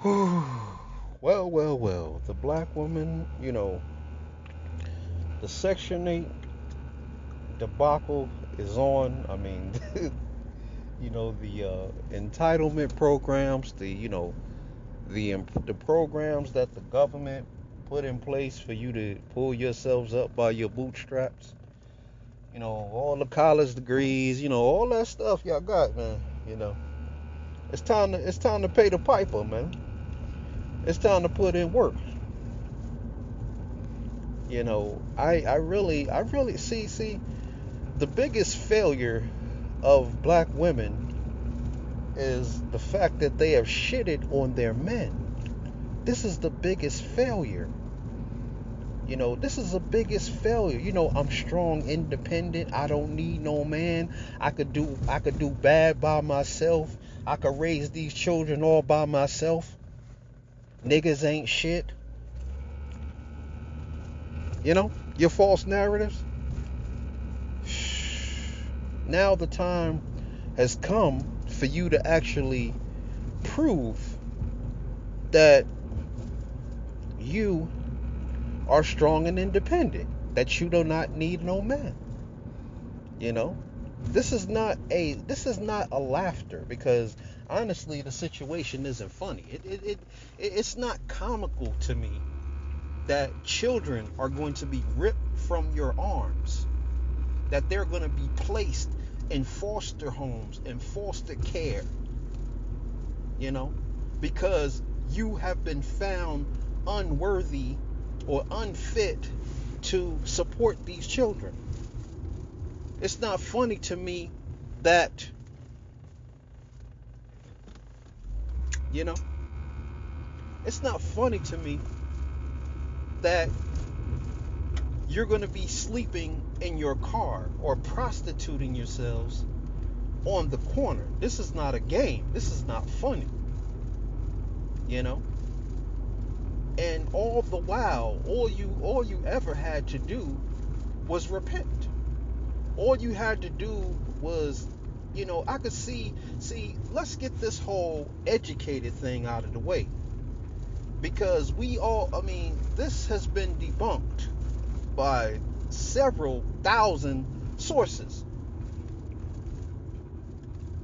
Well. The black woman, the Section 8 debacle is on. I mean, the entitlement programs, the programs that the government put in place for you to pull yourselves up by your bootstraps. All the college degrees, all that stuff y'all got, man. You know, it's time to pay the piper, man. It's time to put in work. I really see the biggest failure of black women is the fact that they have shitted on their men. This is the biggest failure. This is the biggest failure. I'm strong, independent. I don't need no man. I could do bad by myself. I could raise these children all by myself. Niggas ain't shit. Your false narratives. Now the time has come for you to actually prove that you are strong and independent, that you do not need no man. You know, this is not a laughter, because honestly the situation isn't funny. It's not comical to me that children are going to be ripped from your arms, that they're going to be placed in foster homes and foster care, you know, because you have been found unworthy or unfit to support these children. It's not funny to me that, you know, it's not funny to me that you're going to be sleeping in your car or prostituting yourselves on the corner. This is not a game. This is not funny, you know? And all the while, all you ever had to do was repent. All you had to do was, I could see, let's get this whole educated thing out of the way. Because this has been debunked by several thousand sources.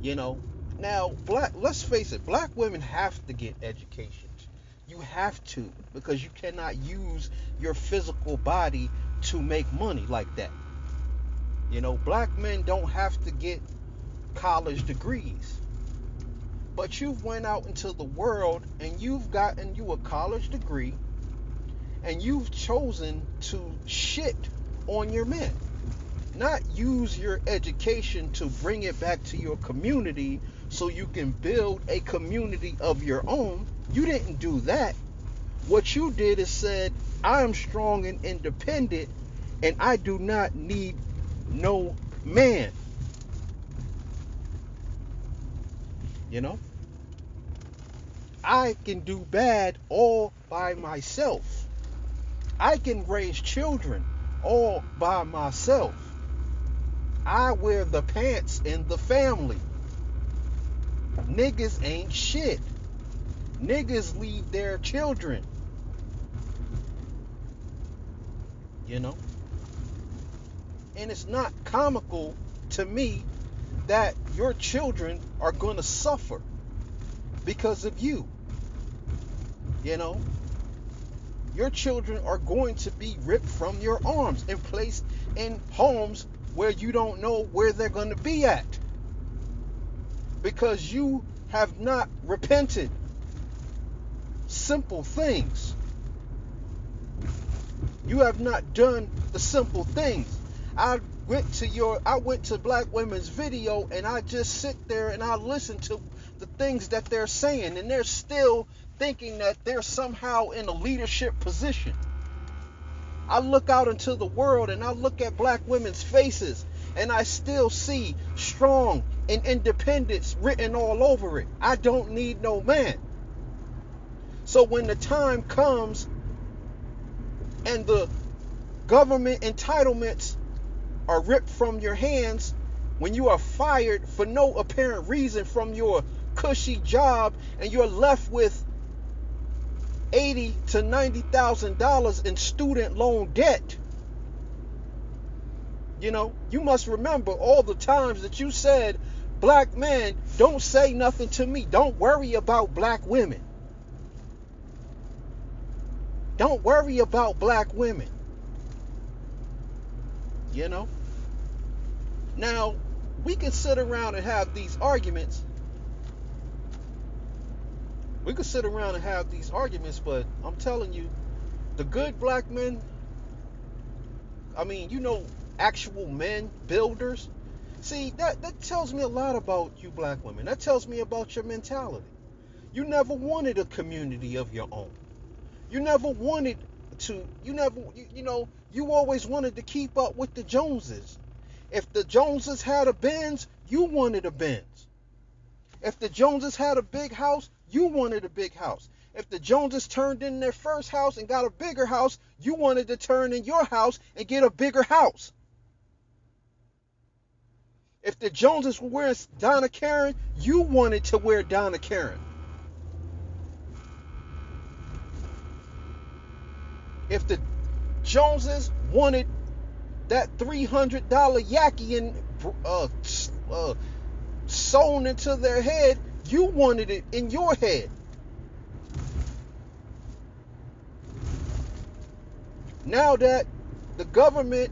Now, let's face it, black women have to get education. You have to, because you cannot use your physical body to make money like that. Black men don't have to get college degrees. But you've went out into the world and you've gotten you a college degree, and you've chosen to shit on your men. Not use your education to bring it back to your community so you can build a community of your own. You didn't do that. What you did is said, I am strong and independent, and I do not need no man. I can do bad all by myself. I can raise children all by myself. I wear the pants in the family. Niggas ain't shit. Niggas leave their children. And it's not comical to me that your children are going to suffer because of you. Your children are going to be ripped from your arms and placed in homes where you don't know where they're going to be at, because you have not repented. Simple things. You have not done the simple things. I went to black women's video, and I just sit there and I listen to the things that they're saying, and they're still thinking that they're somehow in a leadership position. I look out into the world and I look at black women's faces, and I still see strong and independence written all over it. I don't need no man. So when the time comes and the government entitlements are ripped from your hands, when you are fired for no apparent reason from your cushy job, and you're left with $80,000 to $90,000 in student loan debt. You know, you must remember all the times that you said, black men, don't say nothing to me. Don't worry about black women. Don't worry about black women. You know? Now, we can sit around and have these arguments. We can sit around and have these arguments, but I'm telling you, the good black men, I mean, you know, actual men, builders. See, that tells me a lot about you black women. That tells me about your mentality. You never wanted a community of your own. You never wanted to, you always wanted to keep up with the Joneses. If the Joneses had a Benz, you wanted a Benz. If the Joneses had a big house, you wanted a big house. If the Joneses turned in their first house and got a bigger house, you wanted to turn in your house and get a bigger house. If the Joneses were wearing Donna Karan, you wanted to wear Donna Karan. If the Joneses wanted that $300 Yaki sewn into their head, you wanted it in your head. Now that the government,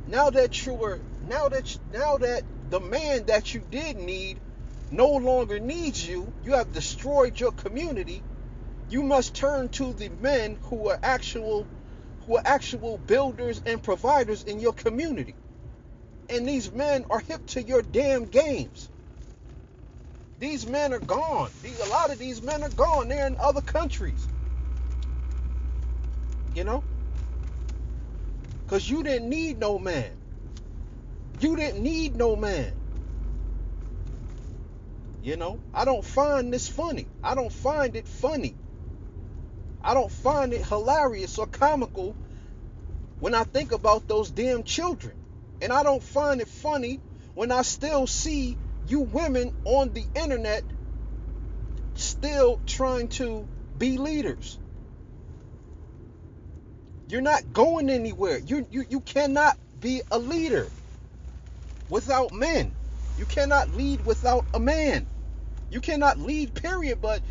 now that the man that you did need no longer needs you, you have destroyed your community, you must turn to the men who are actual builders and providers in your community. And these men are hip to your damn games. These men are gone. A lot of these men are gone. They're in other countries. You know? Because you didn't need no man. You didn't need no man. You know? I don't find this funny. I don't find it funny. I don't find it hilarious or comical when I think about those damn children. And I don't find it funny when I still see you women on the internet still trying to be leaders. You're not going anywhere. You cannot be a leader without men. You cannot lead without a man. You cannot lead, period, but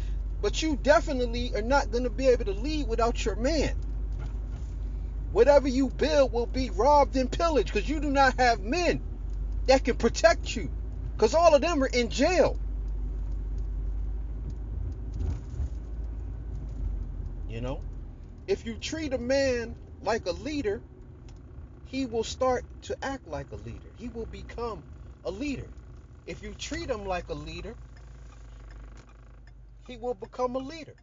you definitely are not going to be able to lead without your man. Whatever you build will be robbed and pillaged because you do not have men that can protect you, because all of them are in jail. You know, if you treat a man like a leader, he will start to act like a leader. He will become a leader. If you treat him like a leader, he will become a leader.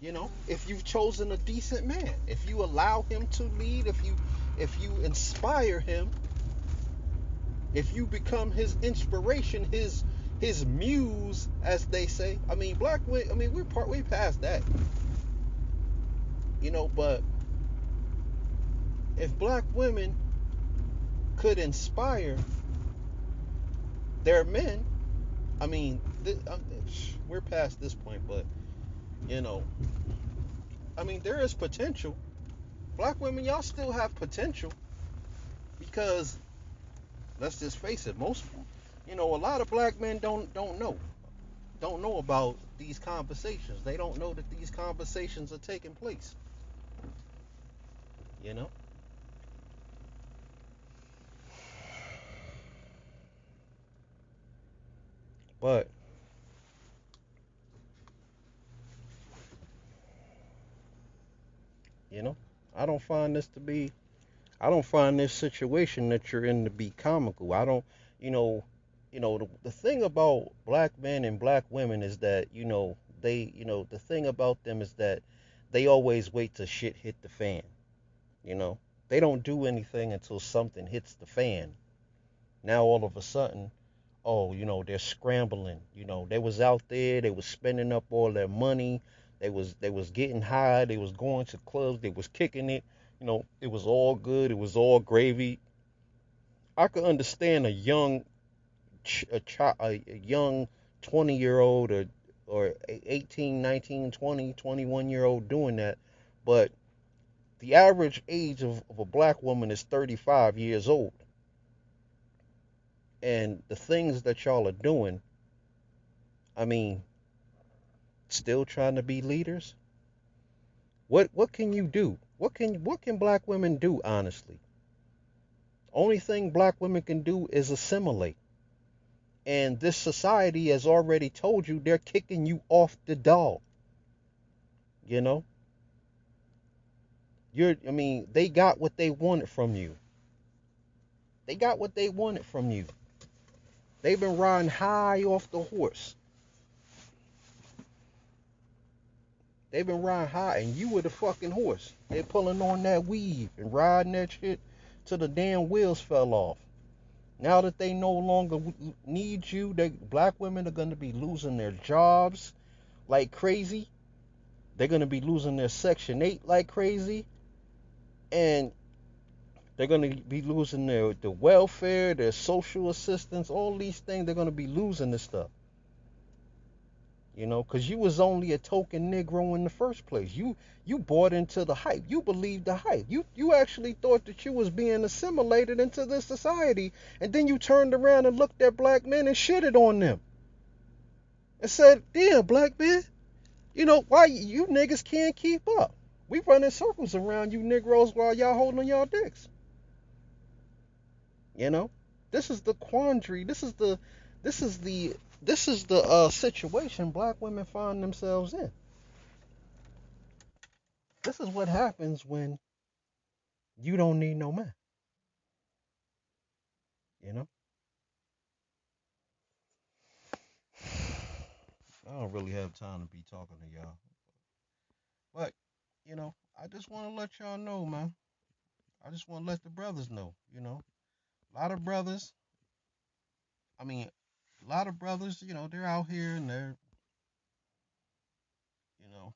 You know, if you've chosen a decent man, if you allow him to lead, if you inspire him, if you become his inspiration, his muse, as they say. I mean, we're past that. You know, but if black women could inspire their men, I mean, we're past this point, but you know, I mean, there is potential. Black women, y'all still have potential, because let's just face it, a lot of black men don't know about these conversations. They don't know that these conversations are taking place. You know? But you know, I don't find this situation that you're in to be comical. I don't, you know, the thing about black men and black women is that, the thing about them is that they always wait till shit hit the fan. You know, they don't do anything until something hits the fan. Now all of a sudden, oh, they're scrambling. They was out there, they was spending up all their money, they was getting high, they was going to clubs, they was kicking it. It was all good, it was all gravy. I could understand a young 20-year-old or or 18, 19, 20, 21-year old doing that. But the average age of a black woman is 35 years old. And the things that y'all are doing, I mean, still trying to be leaders. What can you do? What can black women do, honestly? Only thing black women can do is assimilate. And this society has already told you they're kicking you off the dog. You know? I mean, they got what they wanted from you. They got what they wanted from you. They've been riding high off the horse. They've been riding high, and you were the fucking horse. They're pulling on that weave and riding that shit till the damn wheels fell off. Now that they no longer need you, black women are going to be losing their jobs like crazy. They're going to be losing their Section 8 like crazy. And they're going to be losing the welfare, their social assistance, all these things. They're going to be losing this stuff. You know, because you was only a token Negro in the first place. You bought into the hype. You believed the hype. You actually thought that you was being assimilated into this society, and then you turned around and looked at black men and shitted on them and said, "Damn, black men, you know why you niggas can't keep up? We running circles around you Negroes while y'all holding on y'all dicks." You know, this is the quandary. This is the situation black women find themselves in. This is what happens when you don't need no man. You know, I don't really have time to be talking to y'all, but you know, I just want to let y'all know, man. I just want to let the brothers know. You know, a lot of brothers. I mean, a lot of brothers. You know, they're out here and you know,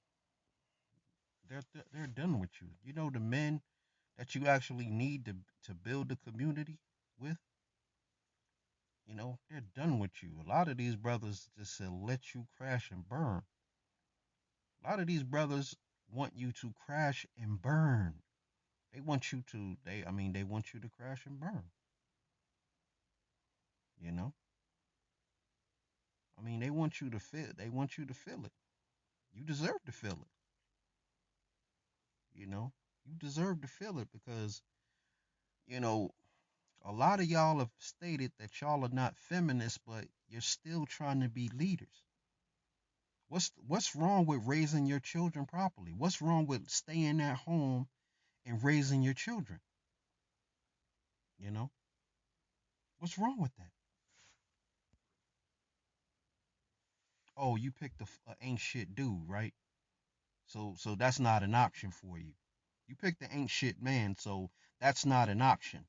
they're done with you. You know, the men that you actually need to build a community with. You know, they're done with you. A lot of these brothers just let you crash and burn. A lot of these brothers want you to crash and burn. They want you to they want you to crash and burn, you know? I mean, they want you to feel it. You deserve to feel it, you know? You deserve to feel it because, you know, a lot of y'all have stated that y'all are not feminists, but you're still trying to be leaders. What's wrong with raising your children properly? What's wrong with staying at home and raising your children? You know? What's wrong with that? Oh, you picked a ain't shit dude, right? So that's not an option for you. You picked the ain't shit man, so that's not an option.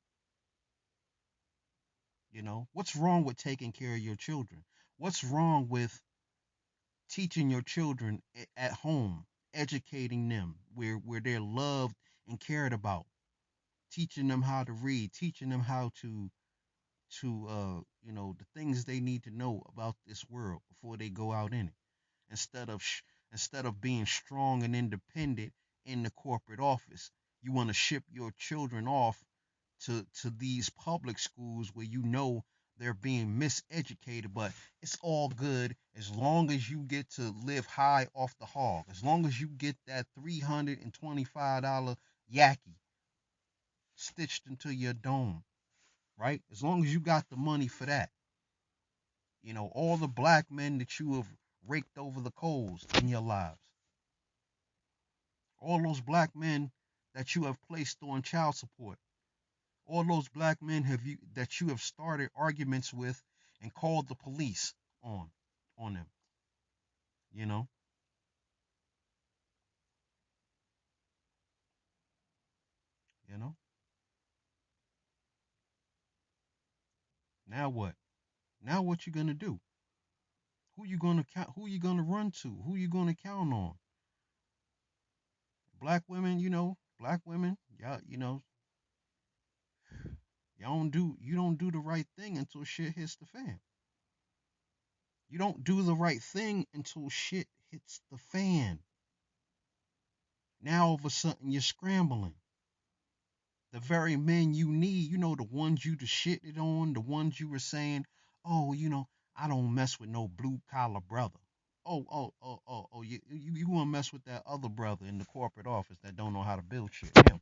You know? What's wrong with taking care of your children? What's wrong with teaching your children at home, educating them where they're loved and cared about, teaching them how to read, teaching them how to you know, the things they need to know about this world before they go out in it, instead of instead of being strong and independent in the corporate office. You want to ship your children off to these public schools where you know they're being miseducated, but it's all good as long as you get to live high off the hog, as long as you get that $325 yaki stitched into your dome, right? As long as you got the money for that. You know, all the black men that you have raked over the coals in your lives, all those black men that you have placed on child support, all those black men that you have started arguments with and called the police on them, you know, you know. Now what? Now what you gonna do? Who you gonna run to? Who you gonna count on? Black women, black women, y'all, you don't do the right thing until shit hits the fan. You don't do the right thing until shit hits the fan. Now all of a sudden you're scrambling. The very men you need, the ones you to shit it on, the ones you were saying, oh, I don't mess with no blue collar brother. Oh, you want to mess with that other brother in the corporate office that don't know how to build shit. Him,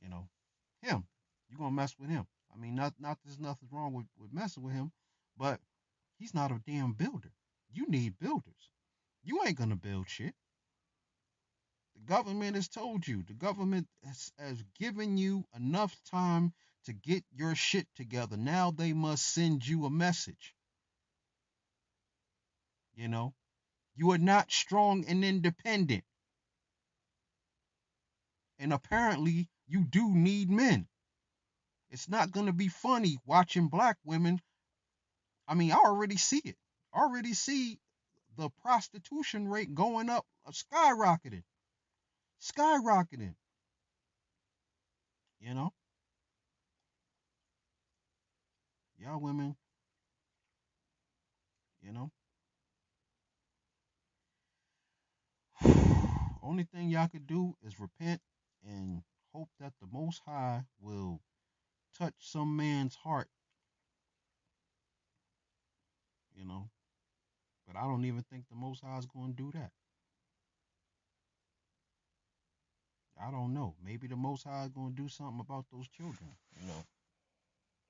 you know, him. You gonna mess with him. I mean, not there's nothing wrong with messing with him, but he's not a damn builder. You need builders. You ain't gonna build shit. The government has told you. The government has given you enough time to get your shit together. Now they must send you a message. You know, you are not strong and independent. And apparently, you do need men. It's not going to be funny watching black women. I mean, I already see it. I already see the prostitution rate going up, skyrocketing. Skyrocketing. You know, y'all women, you know. Only thing y'all could do is repent and hope that the Most High will touch some man's heart, you know. But I don't even think the Most High is going to do that. I don't know. Maybe the Most High is going to do something about those children, you know.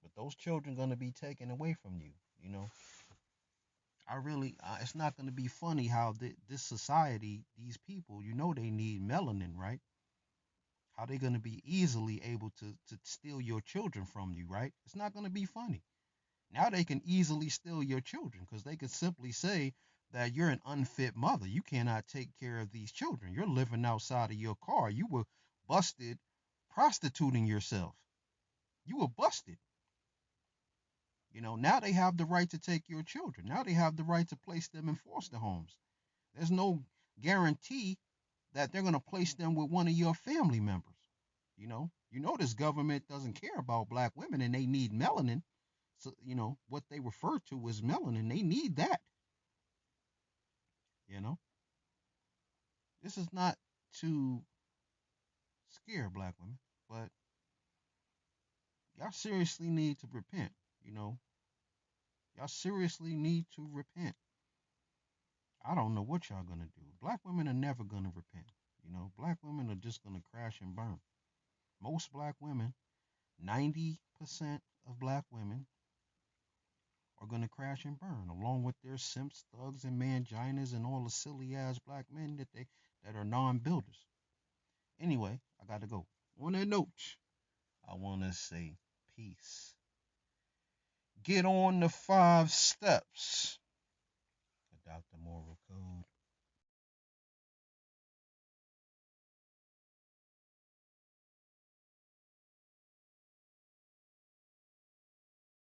But those children going to be taken away from you, you know. It's not going to be funny how this society, these people, they need melanin, right? How they going to be easily able to steal your children from you, right? It's not going to be funny. Now they can easily steal your children because they can simply say that you're an unfit mother. You cannot take care of these children. You're living outside of your car. You were busted prostituting yourself. You were busted. Now they have the right to take your children. Now they have the right to place them in foster homes. There's no guarantee that they're going to place them with one of your family members. This government doesn't care about black women and they need melanin. So, what they refer to as melanin, they need that. You know, this is not to scare black women, but y'all seriously need to repent. You know, y'all seriously need to repent. I don't know what y'all gonna do. Black women are never gonna repent. Black women are just gonna crash and burn. Most black women, 90% of black women are gonna crash and burn, along with their simps, thugs, and manginas, and all the silly ass black men that are non-builders. Anyway, I gotta go. On that note, I wanna say peace. Get on the 5 steps. Adopt the moral code.